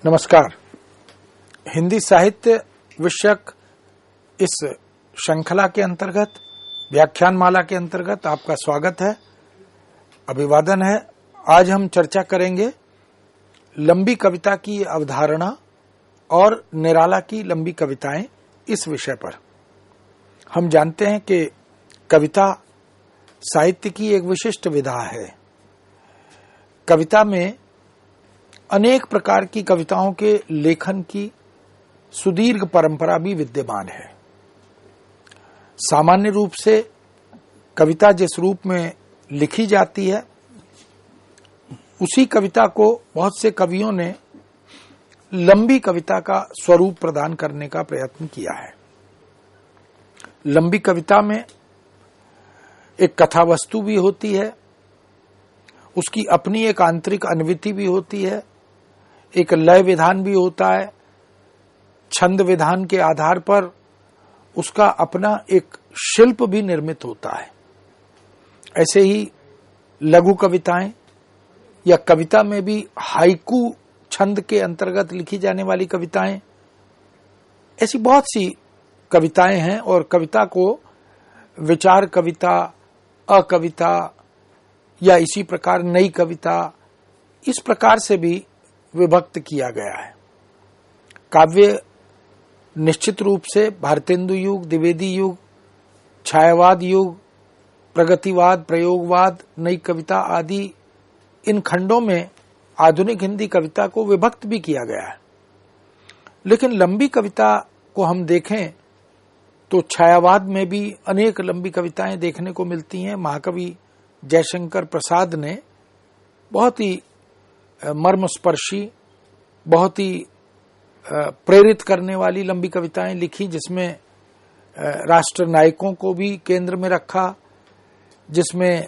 नमस्कार। हिंदी साहित्य विषयक इस श्रृंखला के अंतर्गत व्याख्यानमाला के अंतर्गत आपका स्वागत है, अभिवादन है। आज हम चर्चा करेंगे लंबी कविता की अवधारणा और निराला की लंबी कविताएं। इस विषय पर हम जानते हैं कि कविता साहित्य की एक विशिष्ट विधा है। कविता में अनेक प्रकार की कविताओं के लेखन की सुदीर्घ परंपरा भी विद्यमान है। सामान्य रूप से कविता जिस रूप में लिखी जाती है, उसी कविता को बहुत से कवियों ने लंबी कविता का स्वरूप प्रदान करने का प्रयत्न किया है। लंबी कविता में एक कथा वस्तु भी होती है, उसकी अपनी एक आंतरिक अनुवृत्ति भी होती है, एक लय विधान भी होता है, छंद विधान के आधार पर उसका अपना एक शिल्प भी निर्मित होता है। ऐसे ही लघु कविताएं या कविता में भी हाइकू छंद के अंतर्गत लिखी जाने वाली कविताएं, ऐसी बहुत सी कविताएं हैं। और कविता को विचार कविता, अकविता या इसी प्रकार नई कविता, इस प्रकार से भी विभक्त किया गया है। काव्य निश्चित रूप से भारतेंदु युग, द्विवेदी युग, छायावाद युग, प्रगतिवाद, प्रयोगवाद, नई कविता आदि इन खंडों में आधुनिक हिंदी कविता को विभक्त भी किया गया है। लेकिन लंबी कविता को हम देखें तो छायावाद में भी अनेक लंबी कविताएं देखने को मिलती हैं। महाकवि जयशंकर प्रसाद ने बहुत ही मर्मस्पर्शी, बहुत ही प्रेरित करने वाली लंबी कविताएं लिखी, जिसमें राष्ट्र नायकों को भी केंद्र में रखा, जिसमें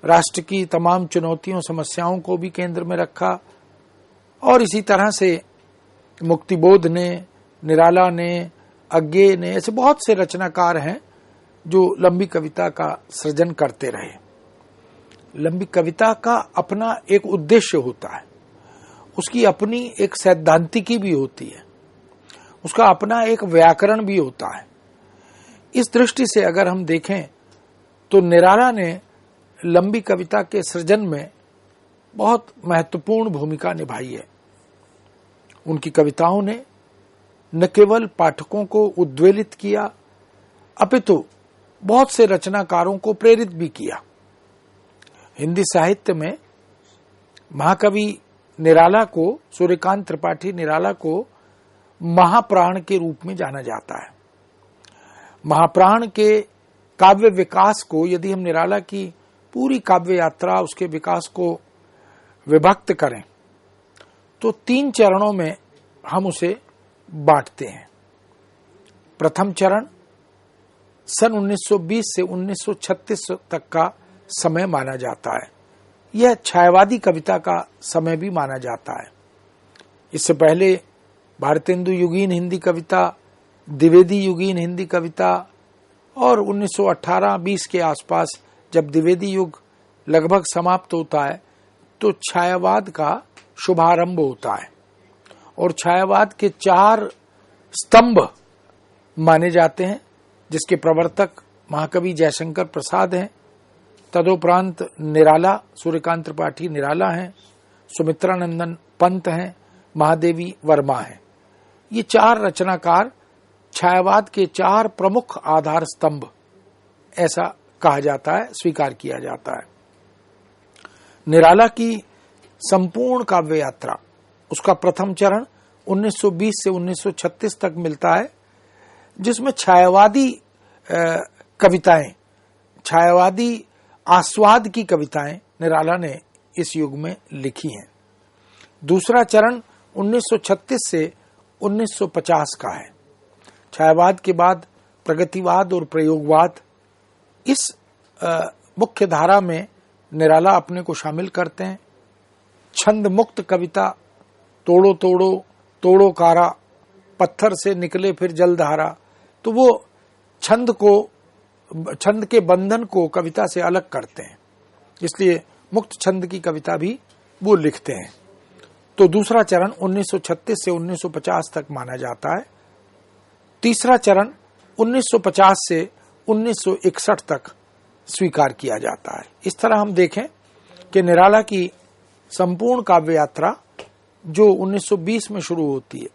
राष्ट्र की तमाम चुनौतियों, समस्याओं को भी केंद्र में रखा। और इसी तरह से मुक्तिबोध ने, निराला ने, अज्ञे ने, ऐसे बहुत से रचनाकार हैं जो लंबी कविता का सृजन करते रहे। लंबी कविता का अपना एक उद्देश्य होता है, उसकी अपनी एक सैद्धांतिकी भी होती है, उसका अपना एक व्याकरण भी होता है। इस दृष्टि से अगर हम देखें तो निराला ने लंबी कविता के सृजन में बहुत महत्वपूर्ण भूमिका निभाई है। उनकी कविताओं ने न केवल पाठकों को उद्वेलित किया, अपितु बहुत से रचनाकारों को प्रेरित भी किया। हिंदी साहित्य में महाकवि निराला को, सूर्यकांत त्रिपाठी निराला को महाप्राण के रूप में जाना जाता है। महाप्राण के काव्य विकास को यदि हम निराला की पूरी काव्य यात्रा, उसके विकास को विभक्त करें तो 3 चरणों में हम उसे बांटते हैं। प्रथम चरण सन 1920 से 1936 तक का समय माना जाता है। यह छायावादी कविता का समय भी माना जाता है। इससे पहले भारतेंदु युगीन हिंदी कविता, द्विवेदी युगीन हिंदी कविता और 1918-20 के आसपास जब द्विवेदी युग लगभग समाप्त होता है तो छायावाद का शुभारंभ होता है। और छायावाद के 4 स्तंभ माने जाते हैं, जिसके प्रवर्तक महाकवि जयशंकर प्रसाद हैं। तदोपरांत निराला, सूर्यकांत त्रिपाठी निराला हैं, सुमित्रानंदन पंत हैं, महादेवी वर्मा हैं। ये 4 रचनाकार छायावाद के 4 प्रमुख आधार स्तंभ, ऐसा कहा जाता है, स्वीकार किया जाता है। निराला की संपूर्ण काव्य यात्रा, उसका प्रथम चरण 1920 से 1936 तक मिलता है, जिसमें छायावादी कविताएं, छायावादी आस्वाद की कविताएं निराला ने इस युग में लिखी हैं। दूसरा चरण 1936 से 1950 का है। छायावाद के बाद प्रगतिवाद और प्रयोगवाद, इस मुख्य धारा में निराला अपने को शामिल करते हैं। छंद मुक्त कविता, तोड़ो तोड़ो तोड़ो कारा, पत्थर से निकले फिर जलधारा, तो वो छंद के बंधन को कविता से अलग करते हैं, इसलिए मुक्त छंद की कविता भी वो लिखते हैं। तो दूसरा चरण 1936 से 1950 तक माना जाता है। तीसरा चरण 1950 से 1961 तक स्वीकार किया जाता है। इस तरह हम देखें कि निराला की संपूर्ण काव्य यात्रा जो 1920 में शुरू होती है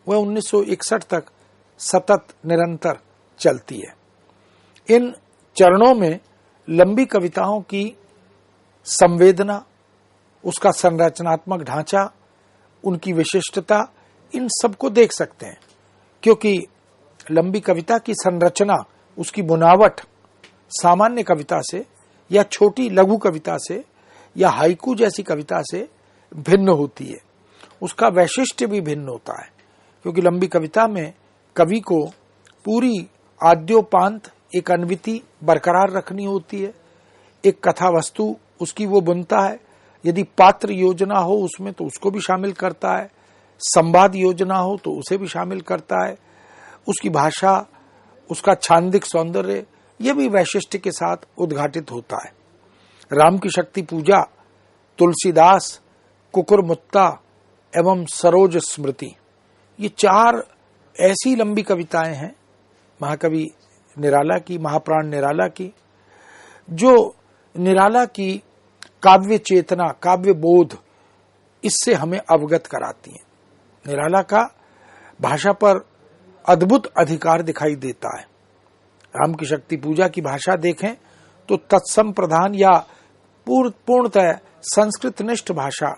वह 1961 तक सतत निरंतर चलती है। इन चरणों में लंबी कविताओं की संवेदना, उसका संरचनात्मक ढांचा, उनकी विशिष्टता, इन सबको देख सकते हैं, क्योंकि लंबी कविता की संरचना, उसकी बुनावट सामान्य कविता से या छोटी लघु कविता से या हाइकू जैसी कविता से भिन्न होती है। उसका वैशिष्ट्य भी भिन्न होता है, क्योंकि लंबी कविता में कवि को पूरी आद्योपांत एक अन्विति बरकरार रखनी होती है। एक कथा वस्तु उसकी वो बुनता है। यदि पात्र योजना हो उसमें तो उसको भी शामिल करता है, संवाद योजना हो तो उसे भी शामिल करता है। उसकी भाषा, उसका छांदिक सौंदर्य, यह भी वैशिष्ट्य के साथ उद्घाटित होता है। राम की शक्ति पूजा, तुलसीदास, कुकुरमुत्ता एवं सरोज स्मृति, ये चार ऐसी लंबी कविताएं हैं महाकवि निराला की, महाप्राण निराला की, जो निराला की काव्य चेतना, काव्य बोध, इससे हमें अवगत कराती हैं। निराला का भाषा पर अद्भुत अधिकार दिखाई देता है। राम की शक्ति पूजा की भाषा देखें तो तत्सम प्रधान या पूर्णतः संस्कृतनिष्ठ भाषा,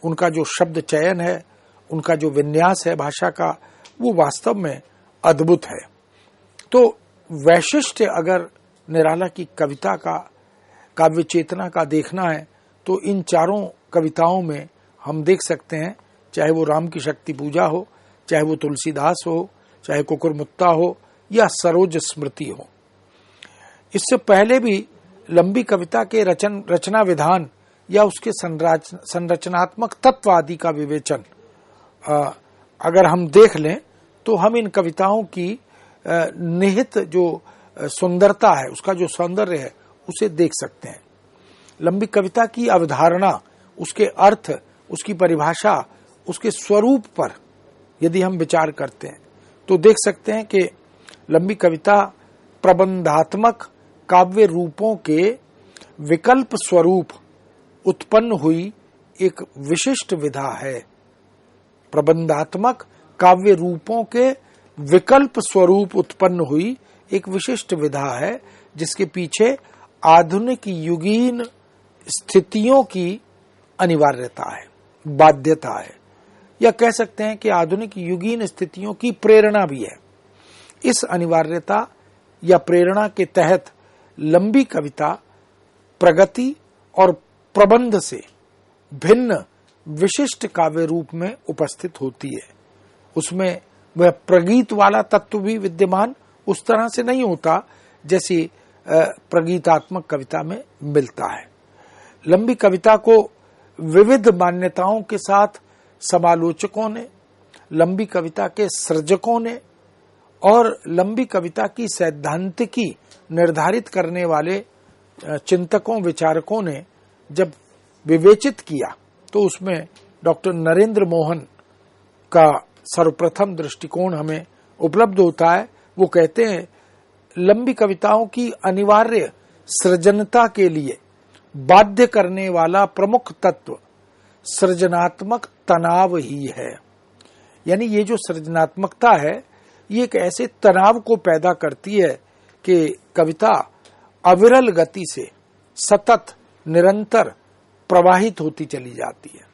उनका जो शब्द चयन है, उनका जो विन्यास है भाषा का, वो वास्तव में अद्भुत है। तो वैशिष्ट्य अगर निराला की कविता का, काव्य चेतना का देखना है तो इन चारों कविताओं में हम देख सकते हैं, चाहे वो राम की शक्ति पूजा हो, चाहे वो तुलसीदास हो, चाहे कुकुरमुत्ता हो या सरोज स्मृति हो। इससे पहले भी लंबी कविता के रचना विधान या उसके संरचनात्मक तत्व आदि का विवेचन अगर हम देख लें तो हम इन कविताओं की निहित जो सुंदरता है, उसका जो सौंदर्य है, उसे देख सकते हैं। लंबी कविता की अवधारणा, उसके अर्थ, उसकी परिभाषा, उसके स्वरूप पर यदि हम विचार करते हैं तो देख सकते हैं कि लंबी कविता प्रबंधात्मक काव्य रूपों के विकल्प स्वरूप उत्पन्न हुई एक विशिष्ट विधा है। प्रबंधात्मक काव्य रूपों के विकल्प स्वरूप उत्पन्न हुई एक विशिष्ट विधा है, जिसके पीछे आधुनिक युगीन स्थितियों की अनिवार्यता है, बाध्यता है, या कह सकते हैं कि आधुनिक युगीन स्थितियों की प्रेरणा भी है। इस अनिवार्यता या प्रेरणा के तहत लंबी कविता प्रगति और प्रबंध से भिन्न विशिष्ट काव्य रूप में उपस्थित होती है। उसमें वह प्रगीत वाला तत्व भी विद्यमान उस तरह से नहीं होता जैसे प्रगीतात्मक कविता में मिलता है। लंबी कविता को विविध मान्यताओं के साथ समालोचकों ने, लंबी कविता के सृजकों ने और लंबी कविता की सैद्धांतिकी निर्धारित करने वाले चिंतकों, विचारकों ने जब विवेचित किया तो उसमें डॉक्टर नरेंद्र मोहन का सर्वप्रथम दृष्टिकोण हमें उपलब्ध होता है। वो कहते हैं लंबी कविताओं की अनिवार्य सृजनता के लिए बाध्य करने वाला प्रमुख तत्व सृजनात्मक तनाव ही है। यानी ये जो सृजनात्मकता है, ये एक ऐसे तनाव को पैदा करती है कि कविता अविरल गति से सतत निरंतर प्रवाहित होती चली जाती है।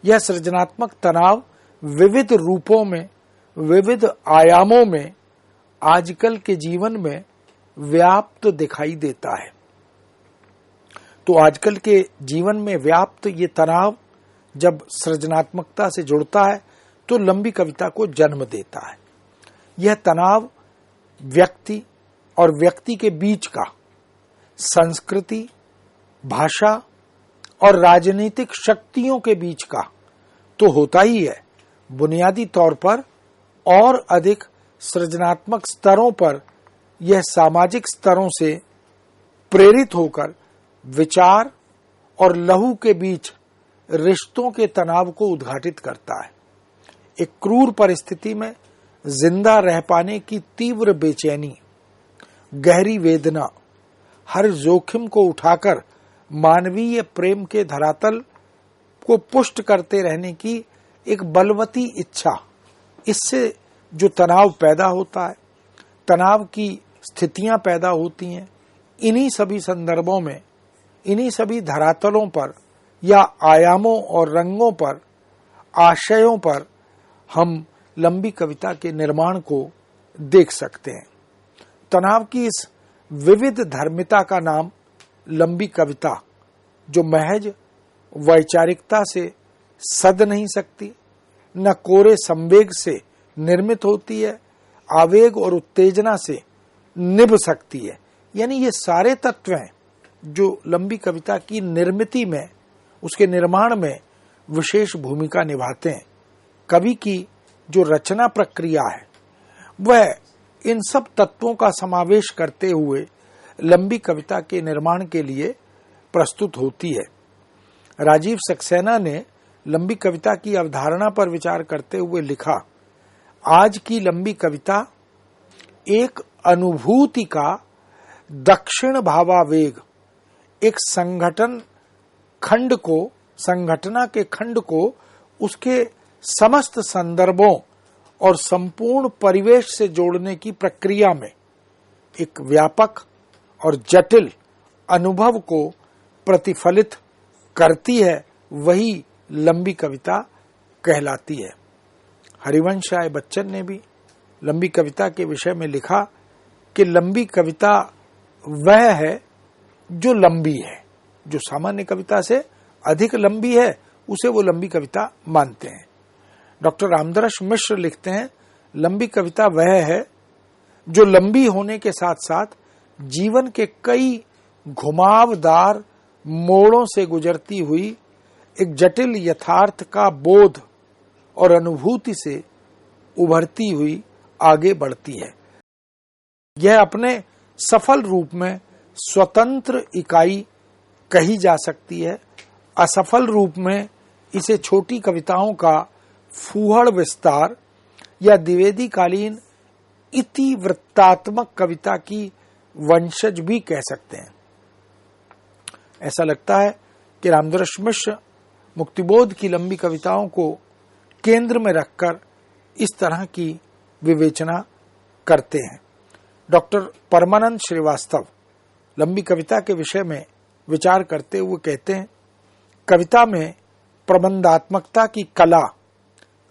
यह सृजनात्मक तनाव विविध रूपों में, विविध आयामों में आजकल के जीवन में व्याप्त दिखाई देता है। तो आजकल के जीवन में व्याप्त ये तनाव जब सृजनात्मकता से जुड़ता है तो लंबी कविता को जन्म देता है। यह तनाव व्यक्ति और व्यक्ति के बीच का, संस्कृति, भाषा और राजनीतिक शक्तियों के बीच का तो होता ही है, बुनियादी तौर पर और अधिक सृजनात्मक स्तरों पर यह सामाजिक स्तरों से प्रेरित होकर विचार और लहू के बीच रिश्तों के तनाव को उद्घाटित करता है। एक क्रूर परिस्थिति में जिंदा रह पाने की तीव्र बेचैनी, गहरी वेदना, हर जोखिम को उठाकर मानवीय प्रेम के धरातल को पुष्ट करते रहने की एक बलवती इच्छा, इससे जो तनाव पैदा होता है, तनाव की स्थितियां पैदा होती हैं, इन्हीं सभी संदर्भों में, इन्हीं सभी धरातलों पर या आयामों और रंगों पर, आशयों पर हम लंबी कविता के निर्माण को देख सकते हैं। तनाव की इस विविध धर्मिता का नाम लंबी कविता, जो महज वैचारिकता से सद नहीं सकती, न कोरे संवेग से निर्मित होती है, आवेग और उत्तेजना से निभ सकती है। यानी ये सारे तत्व हैं जो लंबी कविता की निर्मिति में, उसके निर्माण में विशेष भूमिका निभाते हैं। कवि की जो रचना प्रक्रिया है वह इन सब तत्वों का समावेश करते हुए लंबी कविता के निर्माण के लिए प्रस्तुत होती है। राजीव सक्सेना ने लंबी कविता की अवधारणा पर विचार करते हुए लिखा, आज की लंबी कविता एक अनुभूति का दक्षिण भावावेग, एक संघटना के खंड को उसके समस्त संदर्भों और संपूर्ण परिवेश से जोड़ने की प्रक्रिया में एक व्यापक और जटिल अनुभव को प्रतिफलित करती है, वही लंबी कविता कहलाती है। हरिवंश राय बच्चन ने भी लंबी कविता के विषय में लिखा कि लंबी कविता वह है जो लंबी है, जो सामान्य कविता से अधिक लंबी है उसे वो लंबी कविता मानते हैं। डॉक्टर रामदर्श मिश्र लिखते हैं, लंबी कविता वह है जो लंबी होने के साथ साथ जीवन के कई घुमावदार मोड़ों से गुजरती हुई एक जटिल यथार्थ का बोध और अनुभूति से उभरती हुई आगे बढ़ती है। यह अपने सफल रूप में स्वतंत्र इकाई कही जा सकती है। असफल रूप में इसे छोटी कविताओं का फूहड़ विस्तार या द्विवेदीकालीन इतिवृत्तात्मक कविता की वंशज भी कह सकते हैं। ऐसा लगता है कि रामदर्श मिश्र मुक्तिबोध की लंबी कविताओं को केंद्र में रखकर इस तरह की विवेचना करते हैं। डॉक्टर परमानंद श्रीवास्तव लंबी कविता के विषय में विचार करते हुए कहते हैं, कविता में प्रबंधात्मकता की कला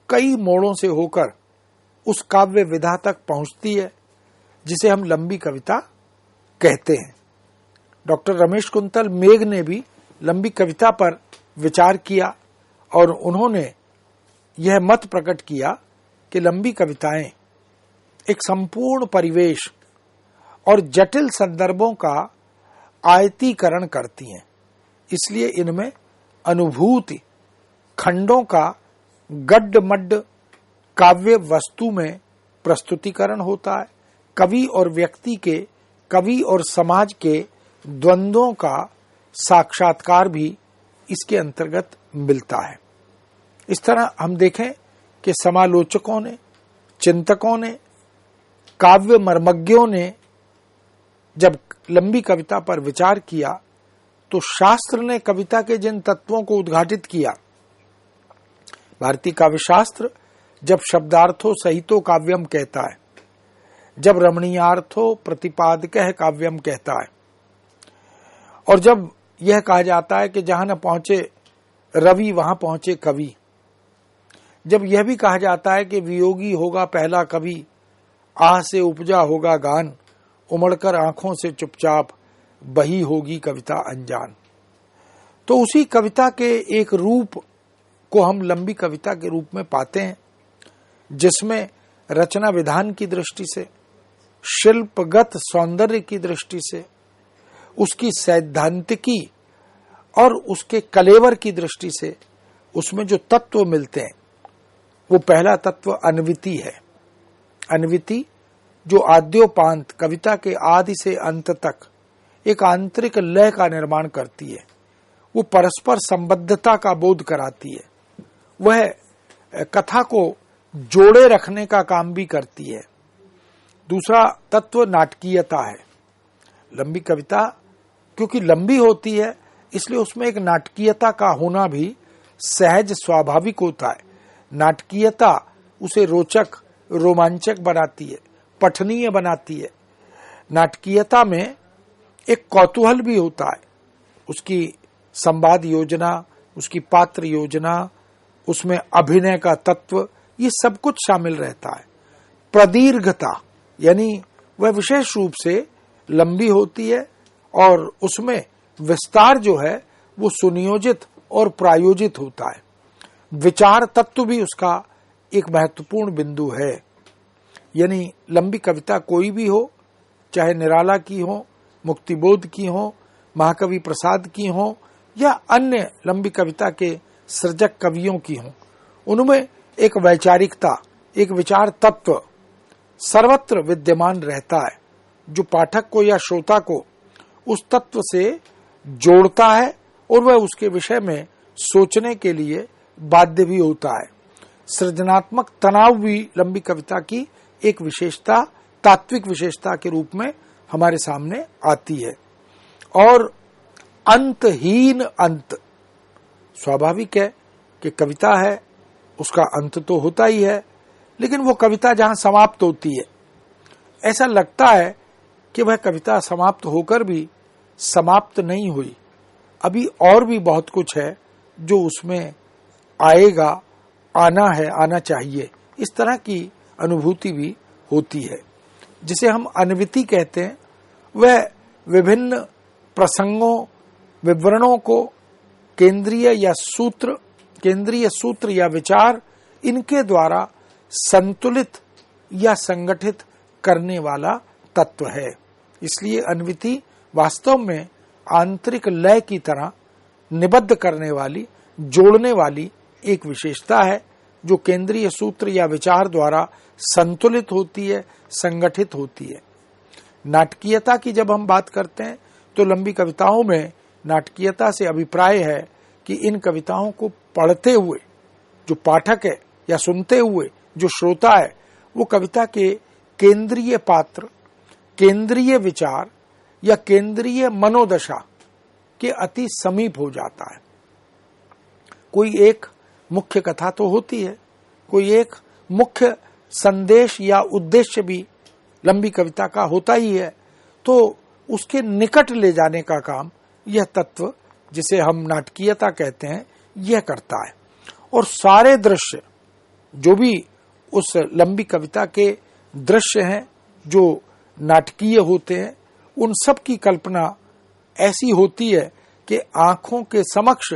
कई मोड़ों से होकर उस काव्य विधा तक पहुंचती है जिसे हम लंबी कविता कहते हैं। डॉक्टर रमेश कुंतल मेघ ने भी लंबी कविता पर विचार किया और उन्होंने यह मत प्रकट किया कि लंबी कविताएं एक संपूर्ण परिवेश और जटिल संदर्भों का आयतीकरण करती हैं, इसलिए इनमें अनुभूति खंडों का गड्ढमड्ढ काव्य वस्तु में प्रस्तुतिकरण होता है। कवि और व्यक्ति के, कवि और समाज के द्वंद्वों का साक्षात्कार भी इसके अंतर्गत मिलता है। इस तरह हम देखें कि समालोचकों ने, चिंतकों ने, काव्य मर्मज्ञों ने जब लंबी कविता पर विचार किया तो शास्त्र ने कविता के जिन तत्वों को उद्घाटित किया, भारतीय काव्यशास्त्र जब शब्दार्थो सहितो काव्यम कहता है, जब रमणीयार्थो प्रतिपादकः काव्यम कहता है, और जब यह कहा जाता है कि जहां न पहुंचे रवि वहां पहुंचे कवि, जब यह भी कहा जाता है कि वियोगी होगा पहला कवि, आह से उपजा होगा गान, उमड़कर आंखों से चुपचाप बही होगी कविता अनजान, तो उसी कविता के एक रूप को हम लंबी कविता के रूप में पाते हैं, जिसमें रचना विधान की दृष्टि से, शिल्पगत सौंदर्य की दृष्टि से, उसकी सैद्धांतिकी और उसके कलेवर की दृष्टि से उसमें जो तत्व मिलते हैं, वो पहला तत्व अन्विति है। अन्विति जो आद्योपांत कविता के आदि से अंत तक एक आंतरिक लय का निर्माण करती है, वो परस्पर संबद्धता का बोध कराती है, वह कथा को जोड़े रखने का काम भी करती है। दूसरा तत्व नाटकीयता है। लंबी कविता क्योंकि लंबी होती है इसलिए उसमें एक नाटकीयता का होना भी सहज स्वाभाविक होता है। नाटकीयता उसे रोचक, रोमांचक बनाती है, पठनीय बनाती है। नाटकीयता में एक कौतूहल भी होता है, उसकी संवाद योजना, उसकी पात्र योजना, उसमें अभिनय का तत्व, ये सब कुछ शामिल रहता है। प्रदीर्घता यानी वह विशेष रूप से लंबी होती है और उसमें विस्तार जो है वो सुनियोजित और प्रायोजित होता है। विचार तत्व भी उसका एक महत्वपूर्ण बिंदु है। यानी लंबी कविता कोई भी हो, चाहे निराला की हो, मुक्तिबोध की हो, महाकवि प्रसाद की हो या अन्य लंबी कविता के सृजक कवियों की हो, उनमें एक वैचारिकता, एक विचार तत्व सर्वत्र विद्यमान रहता है जो पाठक को या श्रोता को उस तत्व से जोड़ता है और वह उसके विषय में सोचने के लिए बाध्य भी होता है। सृजनात्मक तनाव भी लंबी कविता की एक विशेषता, तात्विक विशेषता के रूप में हमारे सामने आती है। और अंतहीन अंत, स्वाभाविक है कि कविता है, उसका अंत तो होता ही है, लेकिन वो कविता जहां समाप्त होती है ऐसा लगता है कि वह कविता समाप्त होकर भी समाप्त नहीं हुई, अभी और भी बहुत कुछ है जो उसमें आएगा, आना है, आना चाहिए। इस तरह की अनुभूति भी होती है। जिसे हम अन्विति कहते हैं, वह विभिन्न प्रसंगों, विवरणों को केंद्रीय सूत्र या विचार, इनके द्वारा संतुलित या संगठित करने वाला तत्व है। इसलिए अन्विति वास्तव में आंतरिक लय की तरह निबद्ध करने वाली, जोड़ने वाली एक विशेषता है जो केंद्रीय सूत्र या विचार द्वारा संतुलित होती है, संगठित होती है। नाटकीयता की जब हम बात करते हैं तो लंबी कविताओं में नाटकीयता से अभिप्राय है कि इन कविताओं को पढ़ते हुए जो पाठक है या सुनते हुए जो श्रोता है, वो कविता के केंद्रीय पात्र, केंद्रीय विचार या केंद्रीय मनोदशा के अति समीप हो जाता है। कोई एक मुख्य कथा तो होती है, कोई एक मुख्य संदेश या उद्देश्य भी लंबी कविता का होता ही है, तो उसके निकट ले जाने का काम यह तत्व, जिसे हम नाटकीयता कहते हैं, यह करता है। और सारे दृश्य जो भी उस लंबी कविता के दृश्य हैं जो नाटकीय होते हैं, उन सब की कल्पना ऐसी होती है कि आंखों के समक्ष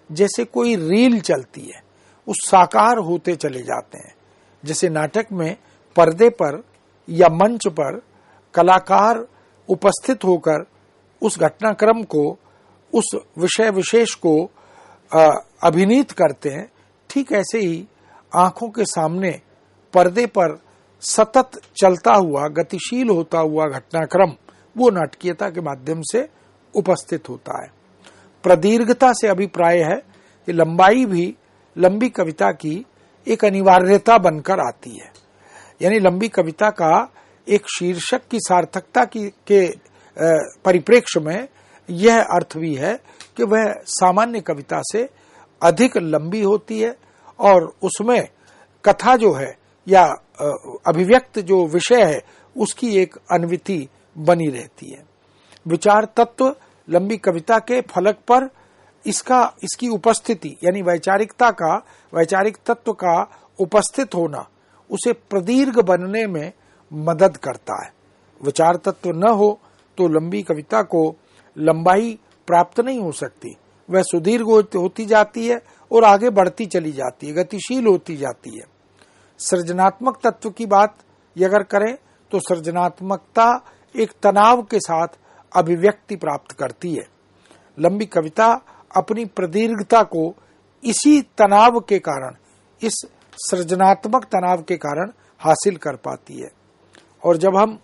जैसे कोई रील चलती है, उस साकार होते चले जाते हैं। जैसे नाटक में पर्दे पर या मंच पर कलाकार उपस्थित होकर उस घटनाक्रम को, उस विषय विशेष को अभिनीत करते हैं, ठीक ऐसे ही आंखों के सामने पर्दे पर सतत चलता हुआ, गतिशील होता हुआ घटनाक्रम वो नाटकीयता के माध्यम से उपस्थित होता है। प्रदीर्घता से अभिप्राय है कि लंबाई भी लंबी कविता की एक अनिवार्यता बनकर आती है। यानी लंबी कविता का एक शीर्षक की सार्थकता के परिप्रेक्ष्य में यह अर्थ भी है कि वह सामान्य कविता से अधिक लंबी होती है और उसमें कथा जो है या अभिव्यक्त जो विषय है उसकी एक अन्विति बनी रहती है। विचार तत्व लंबी कविता के फलक पर इसकी उपस्थिति यानी वैचारिक तत्व का उपस्थित होना उसे प्रदीर्घ बनने में मदद करता है। विचार तत्व न हो तो लंबी कविता को लंबाई प्राप्त नहीं हो सकती, वह सुदीर्घ होती जाती है और आगे बढ़ती चली जाती है, गतिशील होती जाती है। सृजनात्मक तत्व की बात अगर करें तो सृजनात्मकता एक तनाव के साथ अभिव्यक्ति प्राप्त करती है। लंबी कविता अपनी प्रदीर्घता को इसी तनाव के कारण, इस सृजनात्मक तनाव के कारण हासिल कर पाती है। और जब हम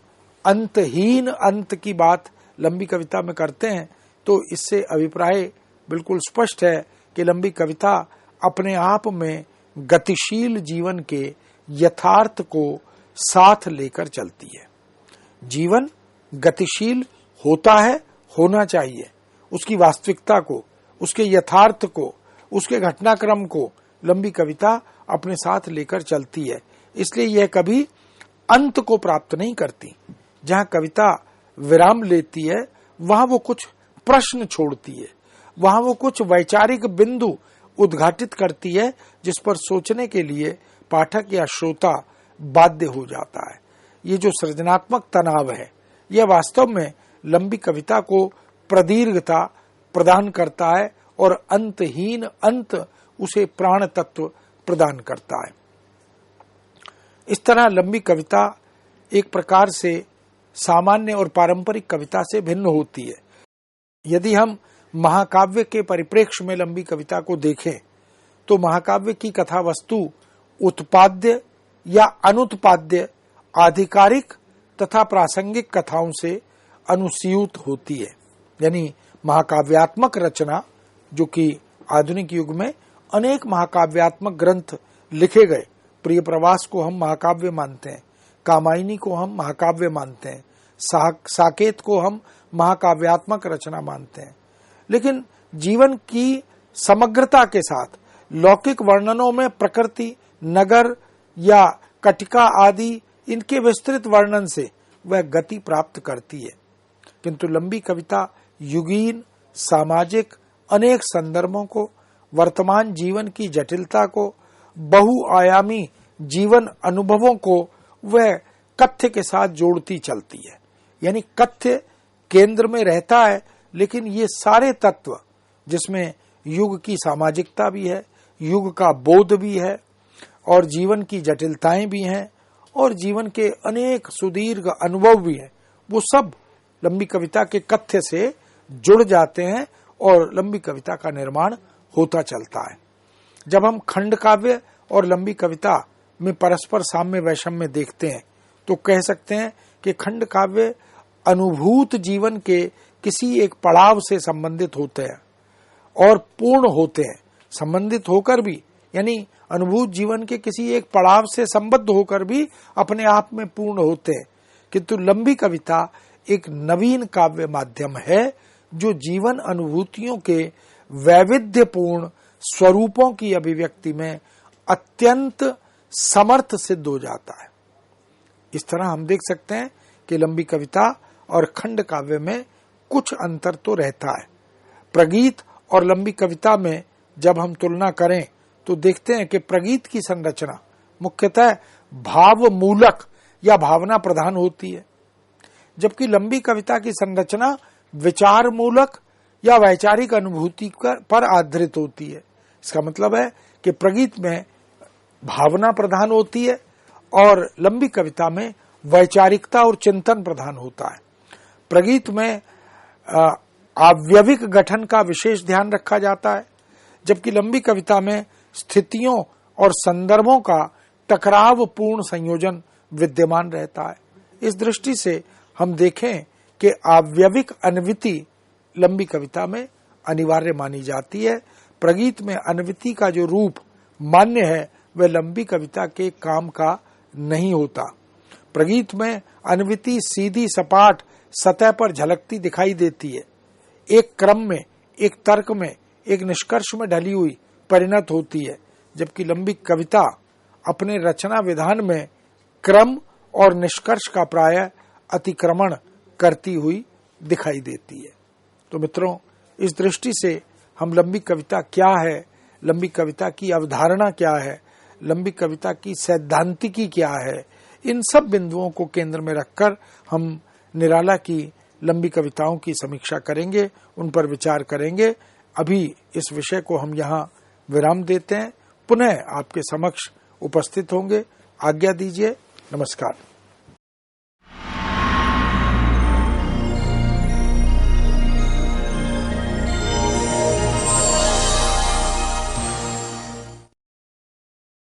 अंतहीन अंत की बात लंबी कविता में करते हैं तो इससे अभिप्राय बिल्कुल स्पष्ट है कि लंबी कविता अपने आप में गतिशील जीवन के यथार्थ को साथ लेकर चलती है। जीवन गतिशील होता है, होना चाहिए। उसकी वास्तविकता को, उसके यथार्थ को, उसके घटनाक्रम को लंबी कविता अपने साथ लेकर चलती है। इसलिए यह कभी अंत को प्राप्त नहीं करती। जहां कविता विराम लेती है वहां वो कुछ प्रश्न छोड़ती है, वहां वो कुछ वैचारिक बिंदु उद्घाटित करती है जिस पर सोचने के लिए पाठक या श्रोता बाध्य हो जाता है। ये जो सृजनात्मक तनाव है, यह वास्तव में लंबी कविता को प्रदीर्घता प्रदान करता है और अंतहीन अंत उसे प्राण तत्व प्रदान करता है। इस तरह लंबी कविता एक प्रकार से सामान्य और पारंपरिक कविता से भिन्न होती है। यदि हम महाकाव्य के परिप्रेक्ष्य में लंबी कविता को देखें तो महाकाव्य की कथा वस्तु उत्पाद्य या अनुत्पाद्य, आधिकारिक तथा प्रासंगिक कथाओं से अनुस्यूत होती है। यानी महाकाव्यात्मक रचना, जो कि आधुनिक युग में अनेक महाकाव्यात्मक ग्रंथ लिखे गए। प्रिय प्रवास को हम महाकाव्य मानते हैं, कामायनी को हम महाकाव्य मानते हैं, साकेत को हम महाकाव्यात्मक रचना मानते हैं। लेकिन जीवन की समग्रता के साथ लौकिक वर्णनों में प्रकृति, नगर या कटिका आदि इनके विस्तृत वर्णन से वह गति प्राप्त करती है। किंतु लंबी कविता युगीन, सामाजिक अनेक संदर्भों को, वर्तमान जीवन की जटिलता को, बहुआयामी जीवन अनुभवों को वह कथ्य के साथ जोड़ती चलती है। यानी कथ्य केंद्र में रहता है, लेकिन ये सारे तत्व जिसमें युग की सामाजिकता भी है, युग का बोध भी है और जीवन की जटिलताएं भी हैं और जीवन के अनेक सुदीर्घ अनुभव भी हैं, वो सब लंबी कविता के कथ्य से जुड़ जाते हैं और लंबी कविता का निर्माण होता चलता है। जब हम खंड काव्य और लंबी कविता में परस्पर साम्य वैषम्य देखते हैं तो कह सकते हैं कि खंड काव्य अनुभूत जीवन के किसी एक पड़ाव से संबंधित होते हैं और पूर्ण होते हैं। संबंधित होकर भी, यानी अनुभूत जीवन के किसी एक पड़ाव से संबद्ध होकर भी अपने आप में पूर्ण होते हैं। किंतु लंबी कविता एक नवीन काव्य माध्यम है जो जीवन अनुभूतियों के वैविध्यपूर्ण स्वरूपों की अभिव्यक्ति में अत्यंत समर्थ सिद्ध हो जाता है। इस तरह हम देख सकते हैं कि लंबी कविता और खंड काव्य में कुछ अंतर तो रहता है। प्रगीत और लंबी कविता में जब हम तुलना करें तो देखते हैं कि प्रगीत की संरचना मुख्यतः भाव मूलक या भावना प्रधान होती है, जबकि लंबी कविता की संरचना विचार मूलक या वैचारिक अनुभूति पर आधारित होती है। इसका मतलब है कि प्रगीत में भावना प्रधान होती है और लंबी कविता में वैचारिकता और चिंतन प्रधान होता है। प्रगीत में आव्यविक गठन का विशेष ध्यान रखा जाता है, जबकि लंबी कविता में स्थितियों और संदर्भों का टकरावपूर्ण संयोजन विद्यमान रहता है। इस दृष्टि से हम देखें कि आव्यविक अन्विति लंबी कविता में अनिवार्य मानी जाती है। प्रगीत में अन्विति का जो रूप मान्य है वह लंबी कविता के काम का नहीं होता। प्रगीत में अन्विति सीधी सपाट सतह पर झलकती दिखाई देती है, एक क्रम में, एक तर्क में, एक निष्कर्ष में ढली हुई परिणत होती है, जबकि लंबी कविता अपने रचना विधान में क्रम और निष्कर्ष का प्रायः अतिक्रमण करती हुई दिखाई देती है। तो मित्रों, इस दृष्टि से हम लंबी कविता क्या है, लंबी कविता की अवधारणा क्या है, लंबी कविता की सैद्धांतिकी क्या है, इन सब बिंदुओं को केंद्र में रखकर हम निराला की लंबी कविताओं की समीक्षा करेंगे, उन पर विचार करेंगे। अभी इस विषय को हम यहाँ विराम देते हैं, पुनः आपके समक्ष उपस्थित होंगे। आज्ञा दीजिए। नमस्कार।